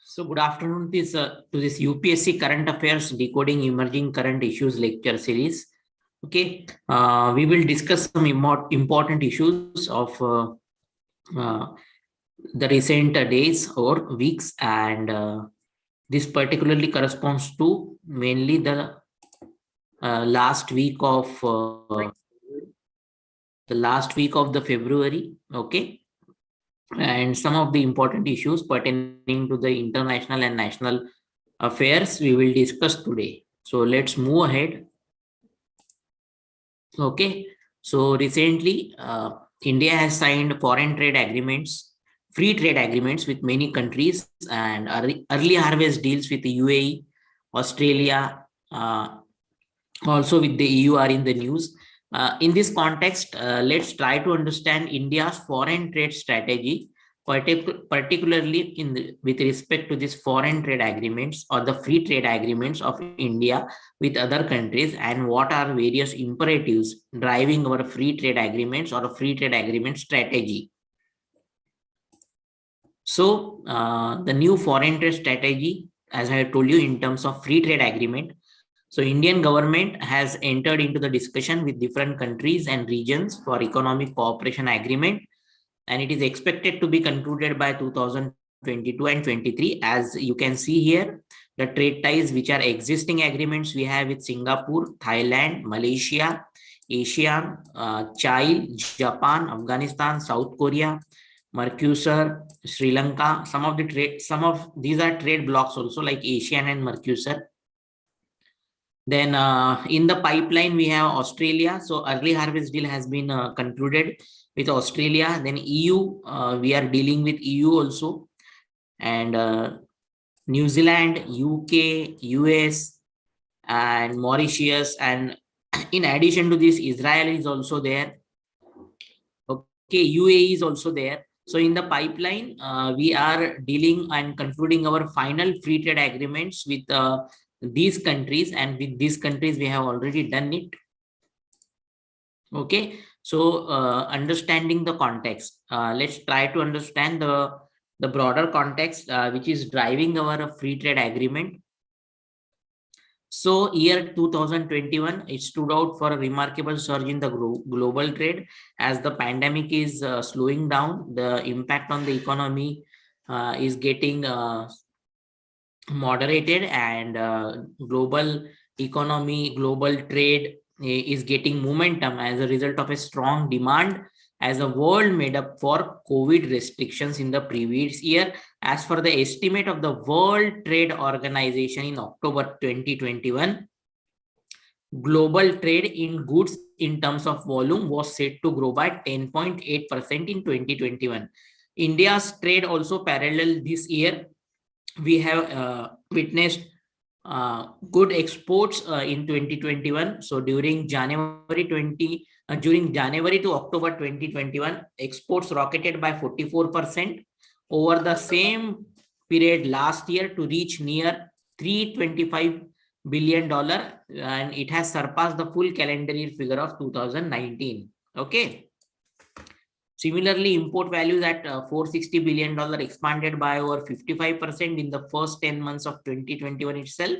So good afternoon to this UPSC Current Affairs Decoding Emerging Current Issues lecture series. Okay, we will discuss some important issues of uh, the recent days or weeks, and this particularly corresponds to mainly the last week of the February. Okay, and some of the important issues pertaining to the international and national affairs we will discuss today. So let's move ahead. Okay, so recently India has signed foreign trade agreements, free trade agreements with many countries, and early harvest deals with the UAE, Australia, also with the EU are in the news. In this context, let's try to understand India's foreign trade strategy, particularly with respect to these foreign trade agreements or the free trade agreements of India with other countries, and what are various imperatives driving our free trade agreements or a free trade agreement strategy. So the new foreign trade strategy, as I told you, in terms of free trade agreement, so Indian government has entered into the discussion with different countries and regions for economic cooperation agreement, and it is expected to be concluded by 2022 and 23. As you can see here, the trade ties which are existing agreements we have with Singapore, Thailand, Malaysia, Asia, Chile, Japan, Afghanistan, South Korea, Mercosur, Sri Lanka. Some of these are trade blocks also, like ASEAN and Mercosur. Then in the pipeline, we have Australia. So early harvest deal has been concluded with Australia. Then EU, we are dealing with EU also. And New Zealand, UK, US, and Mauritius. And in addition to this, Israel is also there. Okay, UAE is also there. So in the pipeline, we are dealing and concluding our final free trade agreements with these countries, and with these countries we have already done it. Okay, so understanding the context, let's try to understand the broader context which is driving our free trade agreement. So year 2021, it stood out for a remarkable surge in the global trade as the pandemic is slowing down. The impact on the economy is getting moderated, and global economy, global trade is getting momentum as a result of a strong demand as the world made up for COVID restrictions in the previous year. As for the estimate of the World Trade Organization in October 2021, global trade in goods in terms of volume was said to grow by 10.8% in 2021. India's trade also parallel this year. We have witnessed good exports in 2021. So during January to October 2021, exports rocketed by 44% over the same period last year to reach near $325 billion, and it has surpassed the full calendar year figure of 2019. Okay. Similarly, import values at $460 billion expanded by over 55% in the first 10 months of 2021 itself,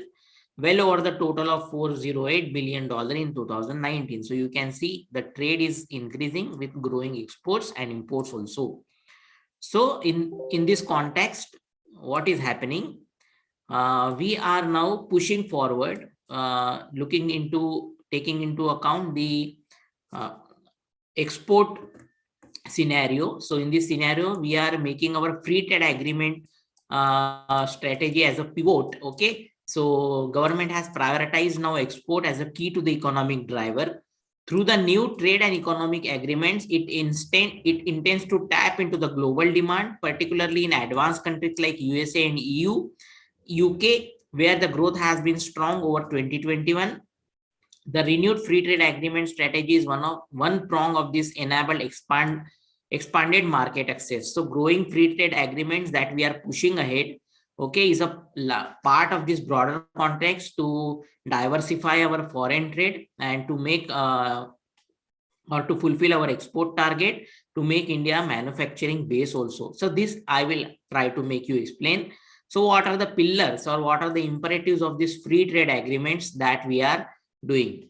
well over the total of $408 billion in 2019. So you can see the trade is increasing with growing exports and imports also. So in this context, what is happening? We are now pushing forward, taking into account the export scenario. So in this scenario, we are making our free trade agreement strategy as a pivot. Okay, so government has prioritized now export as a key to the economic driver. Through the new trade and economic agreements, it intends to tap into the global demand, particularly in advanced countries like USA and EU, UK, where the growth has been strong over 2021. The renewed free trade agreement strategy is one prong of this enabled expanded market access. So growing free trade agreements that we are pushing ahead, okay, is a part of this broader context to diversify our foreign trade and to make or to fulfill our export target, to make India manufacturing base also. So this I will try to make you explain. So what are the pillars or what are the imperatives of these free trade agreements that we are doing?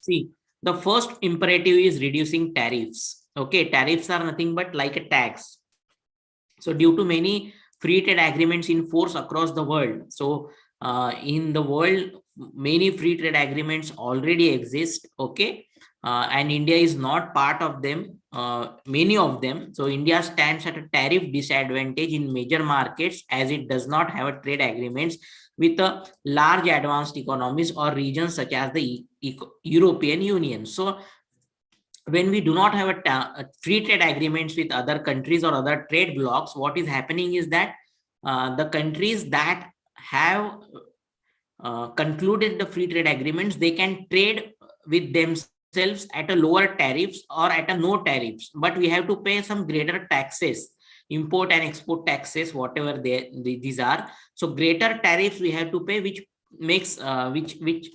See, the first imperative is reducing tariffs. Okay, tariffs are nothing but like a tax. So due to many free trade agreements in force across the world, so in the world, many free trade agreements already exist. Okay, and India is not part of them, many of them. So India stands at a tariff disadvantage in major markets as it does not have a trade agreements with a large advanced economies or regions such as the European Union. So when we do not have a free trade agreements with other countries or other trade blocks, what is happening is that the countries that have concluded the free trade agreements, they can trade with themselves at a lower tariffs or at a no tariffs, but we have to pay some greater taxes, import and export taxes, whatever these are. So greater tariffs we have to pay, which makes which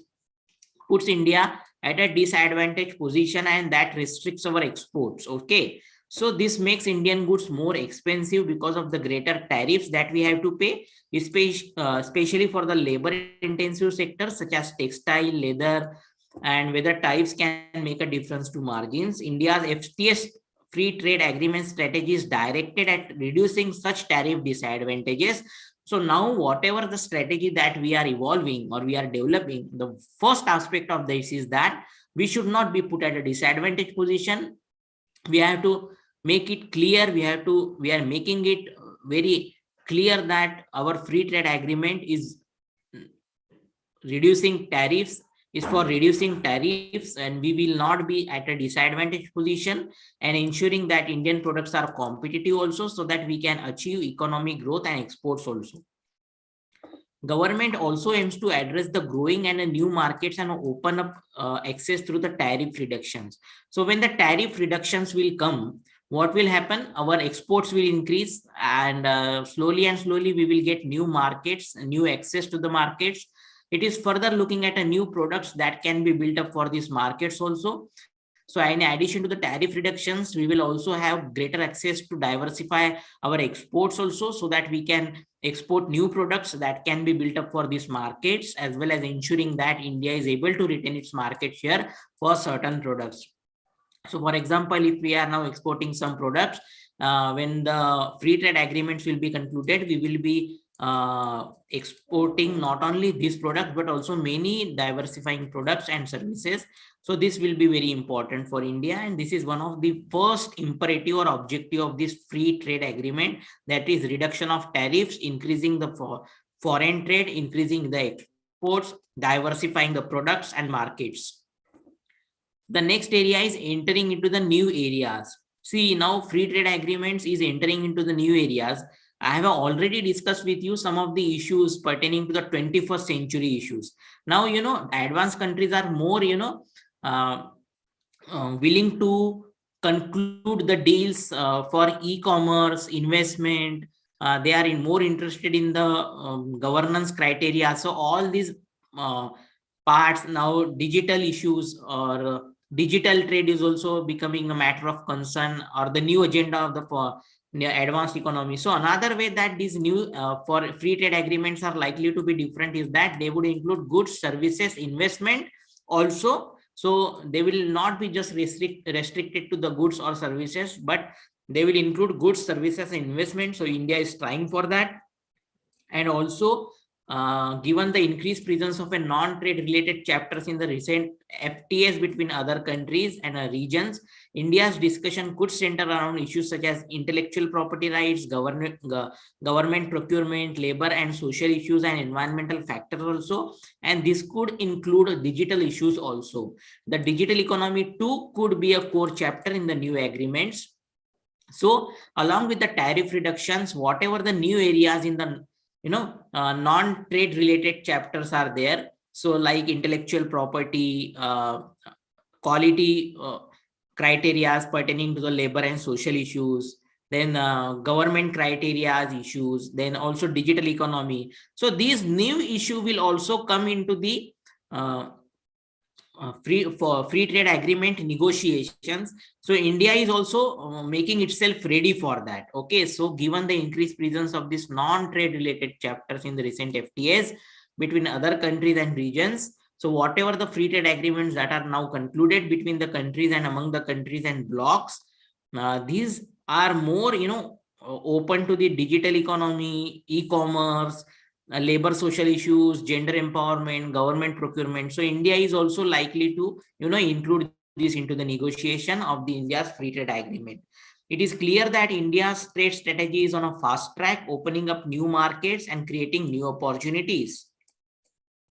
puts India at a disadvantaged position, and that restricts our exports. Okay, so this makes Indian goods more expensive because of the greater tariffs that we have to pay, especially for the labor intensive sectors such as textile, leather, and whether tariffs can make a difference to margins. India's FTS free trade agreement strategy is directed at reducing such tariff disadvantages. So now whatever the strategy that we are evolving or we are developing, the first aspect of this is that we should not be put at a disadvantaged position. We have to make it clear. We are making it very clear that our free trade agreement is reducing tariffs, is for reducing tariffs, and we will not be at a disadvantaged position, and ensuring that Indian products are competitive also, so that we can achieve economic growth and exports also. Government also aims to address the growing and new markets and open up access through the tariff reductions. So when the tariff reductions will come, what will happen? Our exports will increase, and slowly we will get new markets, new access to the markets. It is further looking at a new products that can be built up for these markets also. So in addition to the tariff reductions, we will also have greater access to diversify our exports also, so that we can export new products that can be built up for these markets, as well as ensuring that India is able to retain its market share for certain products. So for example, if we are now exporting some products, when the free trade agreements will be concluded, we will be exporting not only these products but also many diversifying products and services. So this will be very important for India, and this is one of the first imperative or objective of this free trade agreement, that is reduction of tariffs, increasing the foreign trade, increasing the exports, diversifying the products and markets. The next area is entering into the new areas. See, now free trade agreements is entering into the new areas. I have already discussed with you some of the issues pertaining to the 21st century issues. Now, advanced countries are more, willing to conclude the deals for e-commerce, investment. They are more interested in the governance criteria. So all these parts now, digital issues or digital trade is also becoming a matter of concern, or the new agenda of the advanced economy. So another way that these new for free trade agreements are likely to be different is that they would include goods, services, investment also. So they will not be just restricted to the goods or services, but they will include goods, services, and investment. So India is trying for that. And also, given the increased presence of a non-trade related chapters in the recent FTAs between other countries and regions, India's discussion could center around issues such as intellectual property rights, government procurement, labor and social issues, and environmental factors also. And this could include digital issues also. The digital economy too could be a core chapter in the new agreements. So along with the tariff reductions, whatever the new areas in the non-trade related chapters are there. So like intellectual property, quality criteria pertaining to the labor and social issues, then government criteria issues, then also digital economy. So these new issue will also come into the free trade agreement negotiations. So India is also making itself ready for that. Okay, so given the increased presence of these non-trade related chapters in the recent FTAs between other countries and regions, so whatever the free trade agreements that are now concluded between the countries and among the countries and blocks, these are more, open to the digital economy, e-commerce, labor social issues, gender empowerment, government procurement. So India is also likely to, include this into the negotiation of the India's free trade agreement. It is clear that India's trade strategy is on a fast track, opening up new markets and creating new opportunities.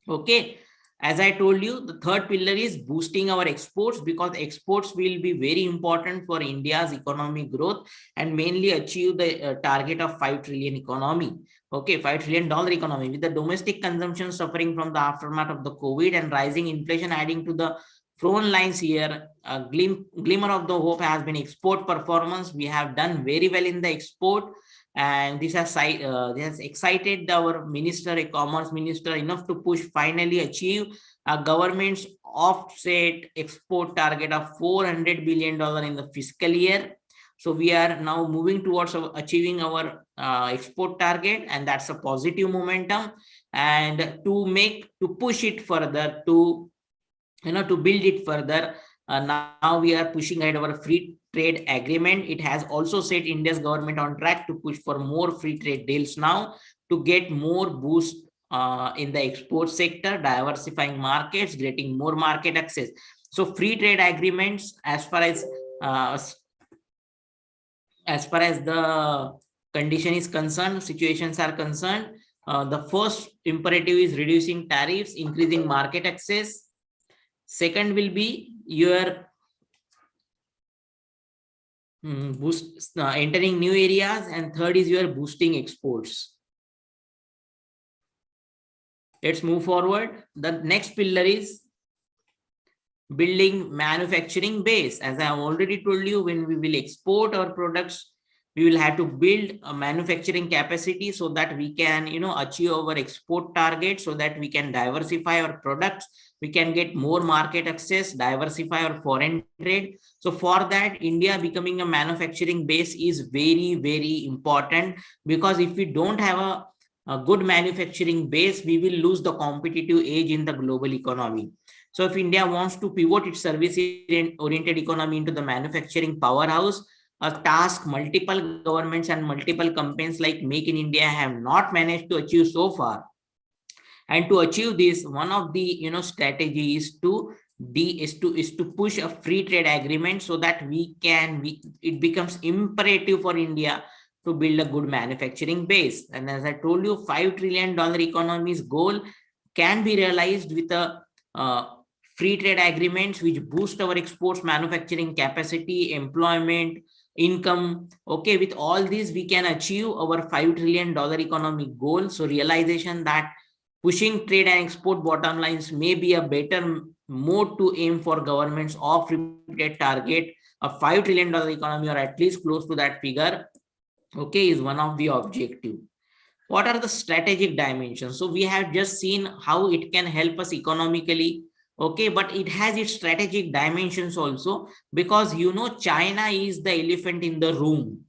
Okay. As I told you, the third pillar is boosting our exports, because exports will be very important for India's economic growth and mainly achieve the target of 5 trillion economy. Okay, $5 trillion economy, with the domestic consumption suffering from the aftermath of the COVID and rising inflation adding to the front lines here. A glimmer of the hope has been export performance. We have done very well in the export, and this has excited our minister, commerce minister, enough to push finally achieve a government's offset export target of $400 billion in the fiscal year. So we are now moving towards achieving our export target, and that's a positive momentum. And to push it further, to build it further, now we are pushing ahead our free trade agreement. It has also set India's government on track to push for more free trade deals now, to get more boost in the export sector, diversifying markets, getting more market access. So free trade agreements, as far as the condition is concerned, situations are concerned, the first imperative is reducing tariffs, increasing market access. Second will be your entering new areas, and third is your boosting exports. Let's move forward. The next pillar is building manufacturing base. As I have already told you, when we will export our products, we will have to build a manufacturing capacity so that we can, achieve our export target, so that we can diversify our products, we can get more market access, diversify our foreign trade. So for that, India becoming a manufacturing base is very, very important, because if we don't have a good manufacturing base, we will lose the competitive edge in the global economy. So if India wants to pivot its service-oriented economy into the manufacturing powerhouse, a task multiple governments and multiple campaigns like Make in India have not managed to achieve so far. And to achieve this, one of the strategies is to push a free trade agreement, so that it becomes imperative for India to build a good manufacturing base. And as I told you, $5 trillion economy's goal can be realized with a free trade agreements which boost our exports, manufacturing capacity, employment, income. Okay, with all these we can achieve our $5 trillion economic goal. So realization that pushing trade and export bottom lines may be a better mode to aim for governments of repeated target of $5 trillion economy, or at least close to that figure, okay, is one of the objective. What are the strategic dimensions? So we have just seen how it can help us economically, okay, but it has its strategic dimensions also, because China is the elephant in the room,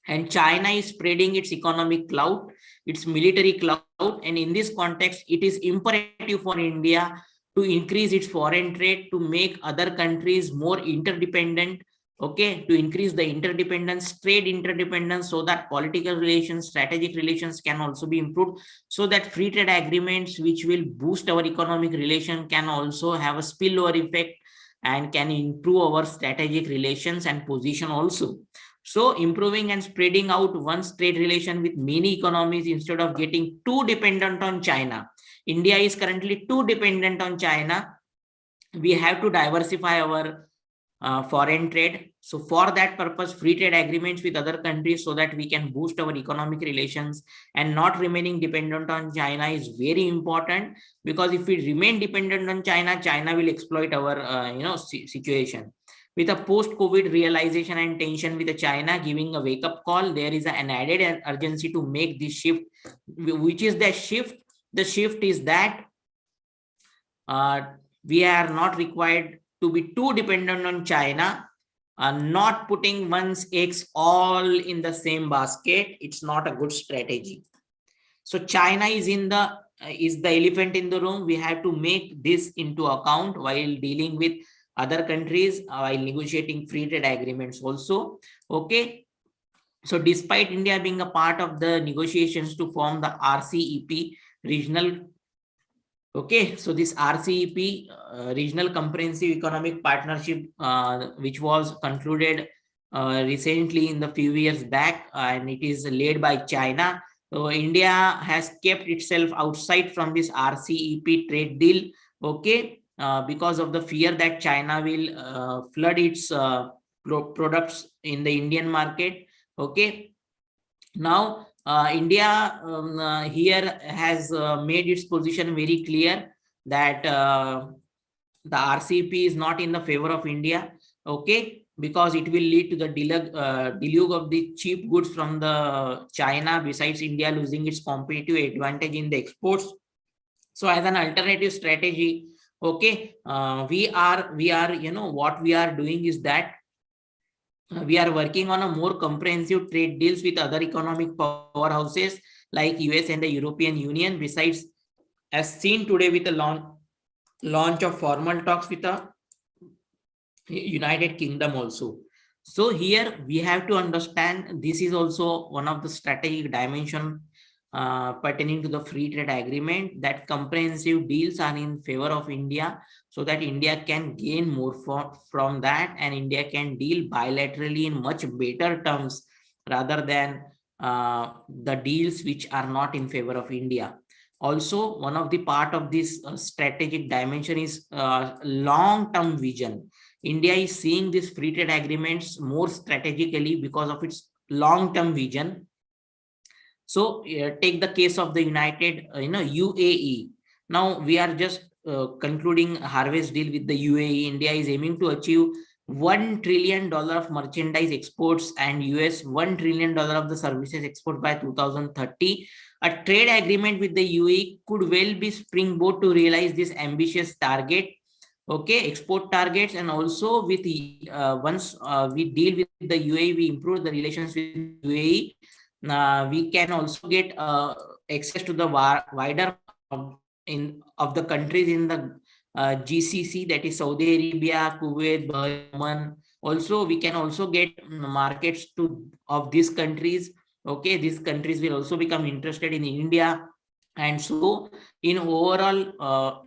and China is spreading its economic clout, its military clout, and in this context, it is imperative for India to increase its foreign trade, to make other countries more interdependent, okay, to increase the interdependence, trade interdependence, so that political relations, strategic relations can also be improved, so that free trade agreements which will boost our economic relation can also have a spillover effect and can improve our strategic relations and position also. So improving and spreading out one's trade relation with many economies instead of getting too dependent on China. India is currently too dependent on China. We have to diversify our foreign trade. So for that purpose, free trade agreements with other countries, so that we can boost our economic relations and not remaining dependent on China, is very important, because if we remain dependent on China, China will exploit our situation. With a post-COVID realization and tension with China giving a wake-up call, there is an added urgency to make this shift. Which is the shift? The shift is that we are not required to be too dependent on China. Not putting one's eggs all in the same basket, it's not a good strategy. So China is the elephant in the room. We have to make this into account while dealing with other countries, while negotiating free trade agreements also. Okay. So despite India being a part of the negotiations to form the RCEP regional, okay, so this RCEP, Regional Comprehensive Economic Partnership, which was concluded recently in the few years back, and it is led by China. So India has kept itself outside from this RCEP trade deal, okay, because of the fear that China will flood its products in the Indian market, okay. Now, India here has made its position very clear that the RCP is not in the favor of India, okay, because it will lead to the deluge of the cheap goods from the China, besides India losing its competitive advantage in the exports. So as an alternative strategy, okay, we are, what we are doing is that we are working on a more comprehensive trade deals with other economic powerhouses like US and the European Union. Besides, as seen today with the launch of formal talks with the United Kingdom also. So here we have to understand this is also one of the strategic dimension pertaining to the free trade agreement, that comprehensive deals are in favor of India, so that India can gain more from that, and India can deal bilaterally in much better terms rather than the deals which are not in favor of India. Also, one of the part of this strategic dimension is long-term vision. India is seeing these free trade agreements more strategically because of its long-term vision. So take the case of the UAE. Now we are just concluding harvest deal with the UAE. India is aiming to achieve $1 trillion of merchandise exports and $1 trillion of the services export by 2030. A trade agreement with the UAE could well be springboard to realize this ambitious target. Okay, export targets, and also with once we deal with the UAE, we improve the relations with UAE. We can also get access to the wider of the countries in the GCC, that is Saudi Arabia, Kuwait, Bahrain. Also, we can also get markets of these countries. Okay, these countries will also become interested in India, and so in overall,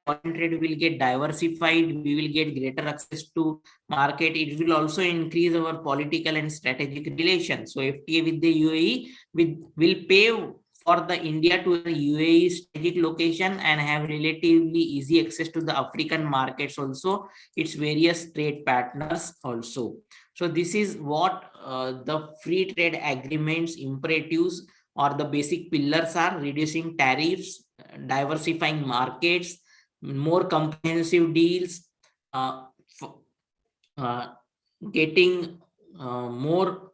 foreign trade will get diversified. We will get greater access to market. It will also increase our political and strategic relations. So FTA with the UAE will pave for the India to a UAE strategic location and have relatively easy access to the African markets also, its various trade partners also. So this is what the free trade agreements imperatives or the basic pillars are: reducing tariffs, diversifying markets, more comprehensive deals, getting more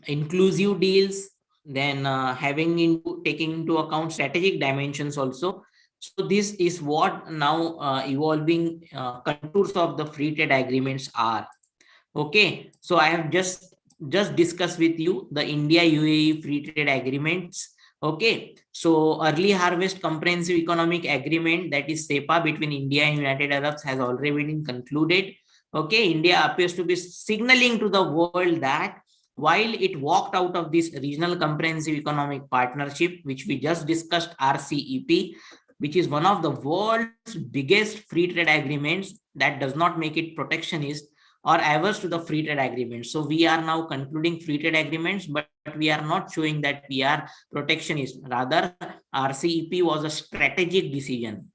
inclusive deals, then taking into account strategic dimensions also. So this is what now evolving contours of the free trade agreements are. Okay, so I have just discussed with you the India UAE free trade agreements. Okay, so early harvest comprehensive economic agreement, that is SEPA, between India and United Arabs has already been concluded. Okay, India appears to be signaling to the world that while it walked out of this regional comprehensive economic partnership, which we just discussed, RCEP, which is one of the world's biggest free trade agreements, that does not make it protectionist or averse to the free trade agreements. So we are now concluding free trade agreements, but we are not showing that we are protectionist. Rather, RCEP was a strategic decision.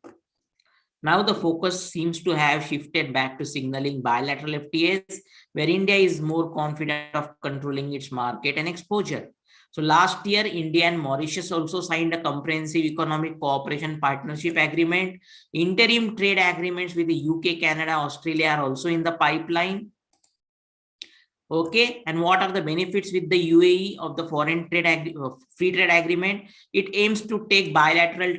Now the focus seems to have shifted back to signaling bilateral FTAs, where India is more confident of controlling its market and exposure. So last year, India and Mauritius also signed a comprehensive economic cooperation partnership agreement. Interim trade agreements with the UK, Canada, Australia are also in the pipeline. Okay, and what are the benefits with the UAE of the foreign trade free trade agreement? It aims to take bilateral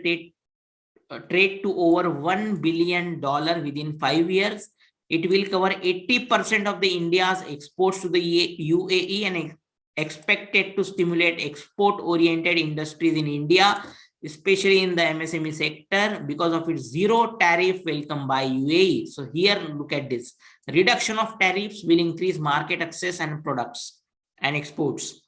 trade to over $1 billion within 5 years. It will cover 80% of the India's exports to the UAE and expected to stimulate export-oriented industries in India, especially in the MSME sector, because of its zero tariff welcome by UAE. So here, look at this. Reduction of tariffs will increase market access and products and exports.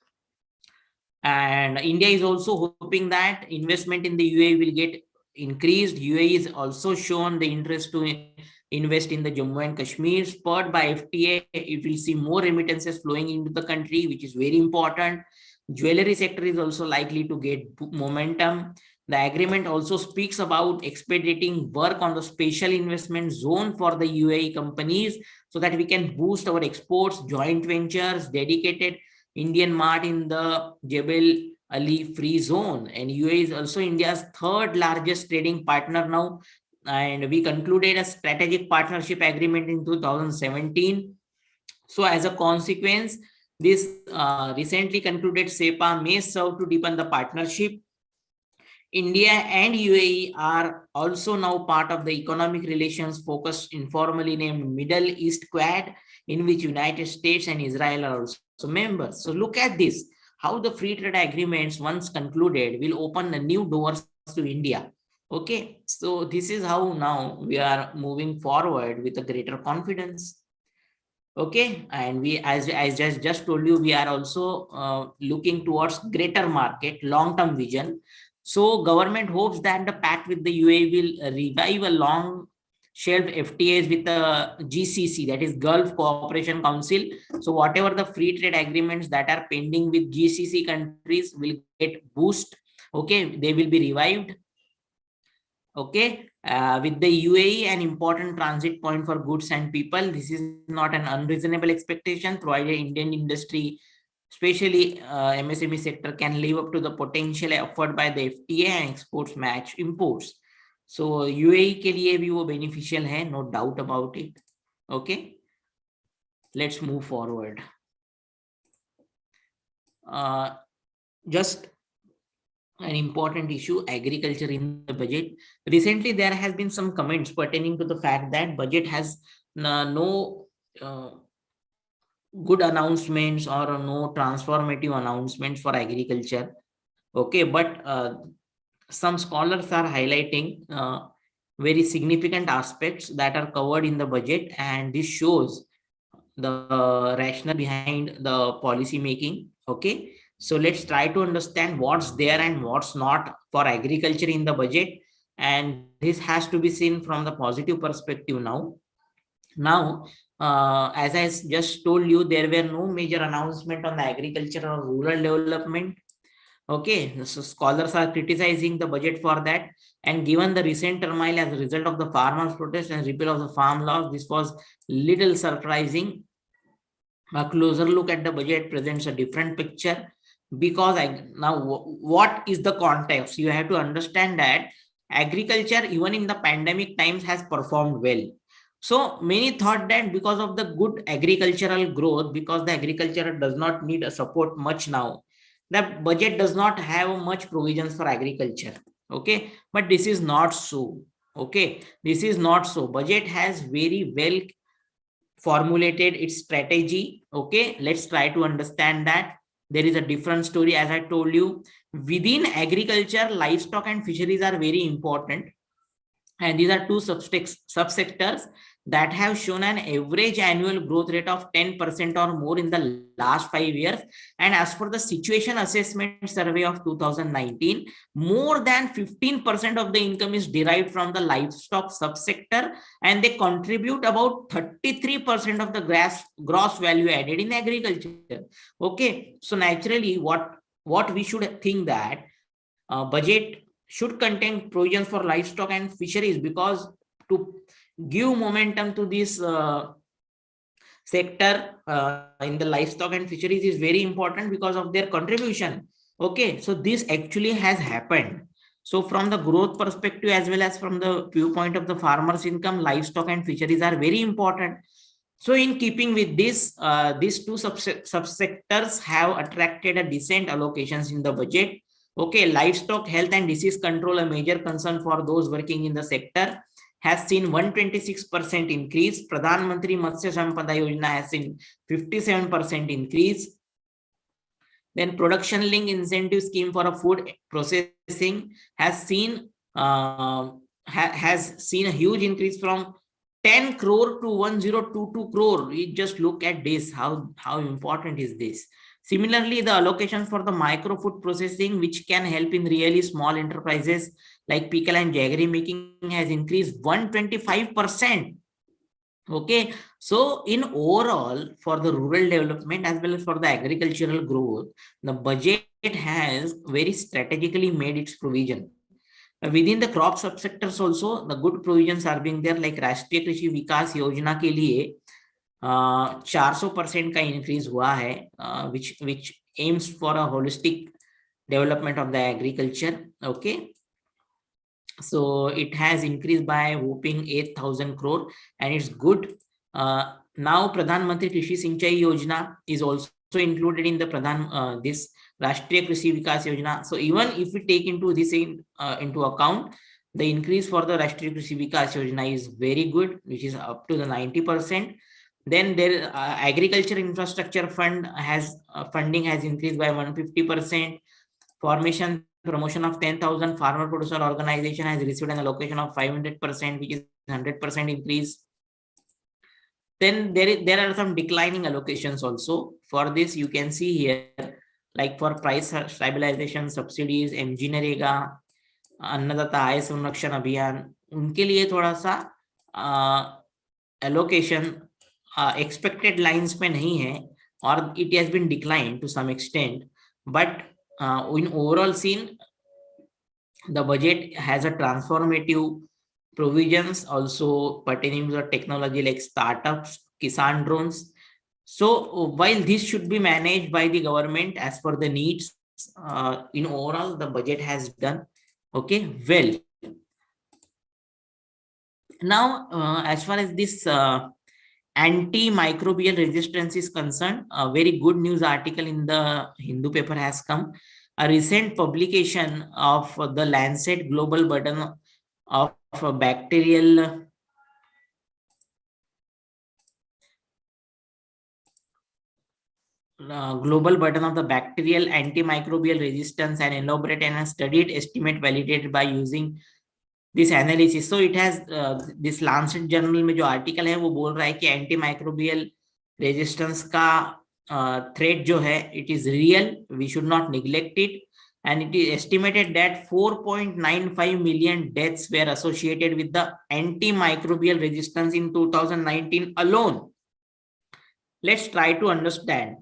And India is also hoping that investment in the UAE will get increased. UAE is also shown the interest to invest in the Jammu and Kashmir, spurred by FTA. It will see more remittances flowing into the country, which is very important. Jewelry sector is also likely to get momentum. The agreement also speaks about expediting work on the special investment zone for the UAE companies so that we can boost our exports, joint ventures, dedicated Indian mart in the Jebel Ali free zone. And UAE is also India's third largest trading partner now. And we concluded a strategic partnership agreement in 2017. So as a consequence, this recently concluded SEPA may serve to deepen the partnership. India and UAE are also now part of the economic relations focused informally named Middle East Quad, in which United States and Israel are also members. So look at this, how the free trade agreements once concluded will open the new doors to India. Okay, so this is how now we are moving forward with a greater confidence. Okay, and we, as I just told you, we are also looking towards greater market, long-term vision. So government hopes that the pact with the UAE will revive a long shelved FTAs with the GCC, that is Gulf Cooperation Council. So whatever the free trade agreements that are pending with GCC countries will get boost. Okay, they will be revived. Okay, with the UAE, an important transit point for goods and people. This is not an unreasonable expectation, provided Indian industry, especially MSME sector, can live up to the potential offered by the FTA and exports match imports. So UAE के लिए भी वो beneficial है, no doubt about it. Okay, let's move forward. Just an important issue, agriculture in the budget. Recently, there has been some comments pertaining to the fact that budget has no good announcements or no transformative announcements for agriculture. Okay, but some scholars are highlighting very significant aspects that are covered in the budget, and this shows the rationale behind the policy making. Okay, so let's try to understand what's there and what's not for agriculture in the budget, and this has to be seen from the positive perspective now. As I just told you, there were no major announcement on the agriculture or rural development. Okay, so scholars are criticizing the budget for that, and given the recent turmoil as a result of the farmers' protest and repeal of the farm laws, this was little surprising. A closer look at the budget presents a different picture, because now what is the context? You have to understand that agriculture, even in the pandemic times, has performed well. So many thought that because of the good agricultural growth, because the agriculture does not need a support much now, the budget does not have much provisions for agriculture. Okay, but this is not so. Okay, this is not so. Budget has very well formulated its strategy. Okay, let's try to understand that. There is a different story. As I told you, within agriculture, livestock and fisheries are very important, and these are two subsectors that have shown an average annual growth rate of 10% or more in the last 5 years. And as for the situation assessment survey of 2019, more than 15% of the income is derived from the livestock subsector, and they contribute about 33% of the gross value added in agriculture. Okay, so naturally, what we should think that budget should contain provisions for livestock and fisheries, because to give momentum to this sector in the livestock and fisheries is very important because of their contribution. Okay, so this actually has happened. So from the growth perspective as well as from the viewpoint of the farmers' income, livestock and fisheries are very important. So in keeping with this, these two subsectors have attracted a decent allocations in the budget. Okay, livestock health and disease control, a major concern for those working in the sector, has seen 126% increase. Pradhan Mantri Matsya Sampada Yojana has seen 57% increase. Then production link incentive scheme for a food processing has seen a huge increase from 10 crore to 1022 crore. We just look at this, how important is this. Similarly, the allocation for the micro food processing, which can help in really small enterprises like pickle and jaggery making, has increased 125%. Okay, so in overall, for the rural development as well as for the agricultural growth, the budget has very strategically made its provision. Within the crop subsectors also, the good provisions are being there, like राष्ट्रीय कृषि विकास योजना के लिए 400% का increase हुआ है, which aims for a holistic development of the agriculture. Okay, so it has increased by whopping 8,000 crore, and it's good. Now Pradhan Mantri Krishi Sinchai Yojana is also included in the this Rashtriya Krishi Vikas Yojana. So even if we take into this into account, the increase for the Rashtriya Krishi Vikas Yojana is very good, which is up to the 90%. Then there agriculture infrastructure fund has funding has increased by 150%. Formation promotion of 10,000 farmer producer organization has received an allocation of 500%, which is 100% increase. Then there are some declining allocations also. For this, you can see here, like for price stabilization subsidies, MG NREGA, अन्नदाता आय संरक्षण अभियान, उनके लिए थोड़ा सा allocation expected lines पे नहीं है, or it has been declined to some extent, but in overall scene, the budget has a transformative provisions also pertaining to the technology like startups, Kisan drones. So while this should be managed by the government as per the needs, in overall the budget has done okay well. Now, as far as this antimicrobial resistance is concerned, a very good news article in the Hindu paper has come. A recent publication of the Lancet Global Burden of Bacterial Global Burden of the Bacterial Antimicrobial Resistance, and elaborate and studied estimate validated by using this analysis. So it has this Lancet journal में जो article है वो बोल रहा है कि antimicrobial resistance का threat जो है, it is real, we should not neglect it, and it is estimated that 4.95 million deaths were associated with the antimicrobial resistance in 2019 alone. Let's try to understand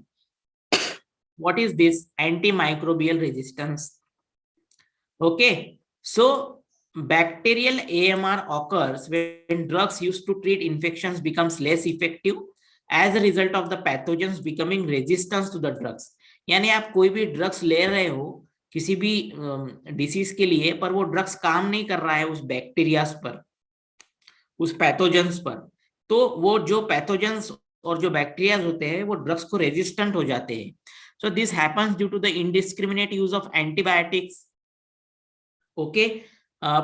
what is this antimicrobial resistance. Okay, so bacterial AMR occurs when drugs used to treat infections becomes less effective as a result of the pathogens becoming resistant to the drugs. यानी आप कोई भी drugs ले रहे हो किसी भी disease के लिए, पर वो ड्रग्स काम नहीं कर रहा है उस बैक्टीरियाज पर, उस पैथोजेंस पर, तो वो जो पैथोजेंस और जो बैक्टीरियाज होते हैं वो ड्रग्स को रेजिस्टेंट हो जाते हैं. So this happens due to the indiscriminate use of antibiotics, okay,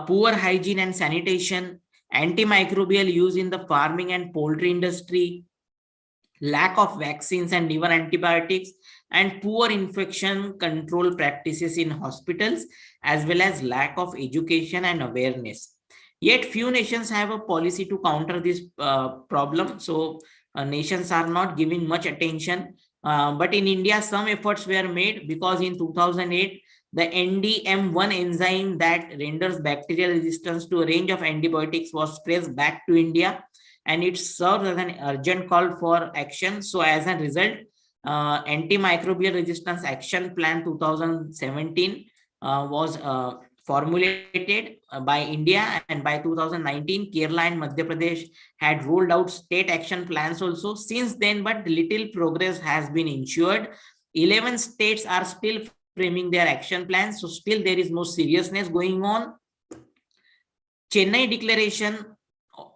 poor hygiene and sanitation, antimicrobial use in the farming and poultry industry, lack of vaccines and newer antibiotics, and poor infection control practices in hospitals, as well as lack of education and awareness. Yet few nations have a policy to counter this problem. So nations are not giving much attention. But in India, some efforts were made, because in 2008, the NDM1 enzyme that renders bacterial resistance to a range of antibiotics was traced back to India, and it served as an urgent call for action. So as a result, Antimicrobial Resistance Action Plan 2017 was formulated by India, and by 2019, Kerala and Madhya Pradesh had rolled out state action plans also since then, but little progress has been ensured. 11 states are still framing their action plans, so still there is no seriousness going on. Chennai Declaration,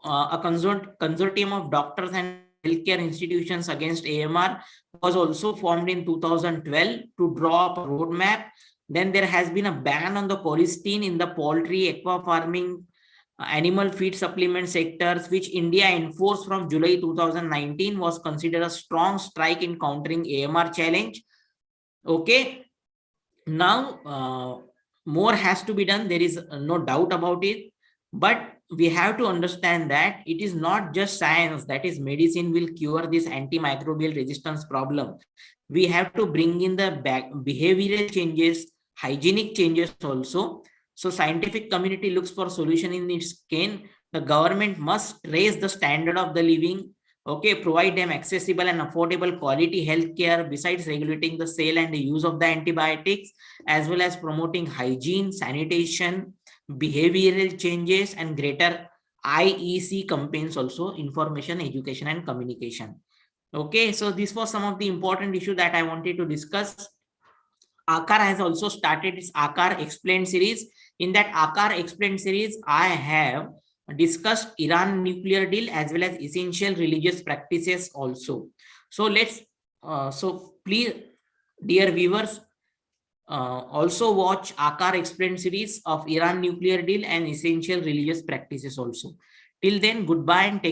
a consortium of doctors and healthcare institutions against AMR, was also formed in 2012 to draw up a roadmap Then there has been a ban on the cholesterol in the poultry, aqua farming, animal feed supplement sectors, which India enforced from July 2019, was considered a strong strike in countering AMR challenge. Okay, now more has to be done. There is no doubt about it, but we have to understand that it is not just science, that is medicine will cure this antimicrobial resistance problem. We have to bring in the behavioral changes, hygienic changes also. So scientific community looks for solution in its skin. The government must raise the standard of the living. Okay, provide them accessible and affordable quality healthcare, besides regulating the sale and the use of the antibiotics, as well as promoting hygiene, sanitation, behavioral changes, and greater IEC campaigns also, information, education, and communication. Okay, so this was some of the important issue that I wanted to discuss. Aakar has also started its Aakar Explained series. In that Aakar Explained series, I have discussed Iran nuclear deal as well as essential religious practices also. So so please, dear viewers, also watch Aakar Explained series of Iran nuclear deal and essential religious practices also. Till then, goodbye and take